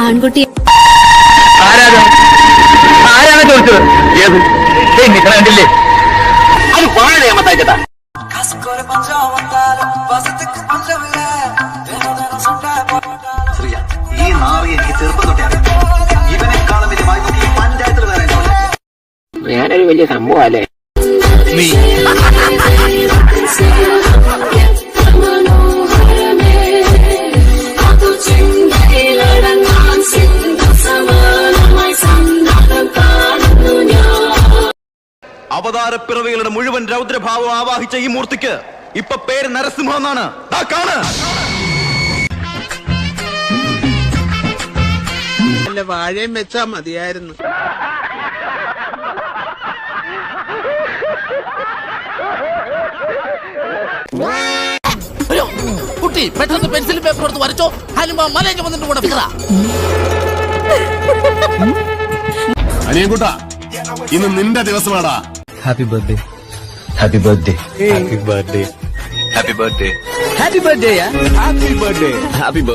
ആൺകുട്ടി. ആരാണ് ചോദിച്ചത്? ഏത് കണ്ടില്ലേ? അത് പാഴേ മത്തായിച്ചേട്ടാ. ഈ നാറി എനിക്ക് ചെറുപ്പം തൊട്ടേ ഇവനെക്കാളും വലിയ വായ്പ ഈ പഞ്ചായത്തിൽ വേറെ. ഞാനൊരു വലിയ സംഭവം അല്ലേ? നീ അവതാരപ്പിറവികളുടെ മുഴുവൻ രൗദ്രഭാവം ആവാഹിച്ച ഈ മൂർത്തിക്ക് ഇപ്പൊ പേര് നരസിംഹ എന്നാണ്. വാഴയും വെച്ചാ മതിയായിരുന്നു. കുട്ടി പെട്ടെന്ന് പെൻസിൽ പേപ്പർ എടുത്ത് വരച്ചോ. ഹനുമാൻ മലയൊക്കെ വന്നിട്ട് കൂടെ ഫിക്ര. അനിയൻകുട്ടാ, ഇന്ന് നിന്റെ ദിവസമാടാ. Happy birthday. Happy birthday. Happy birthday. Happy birthday. Happy birthday. Happy birthday. Happy birthday.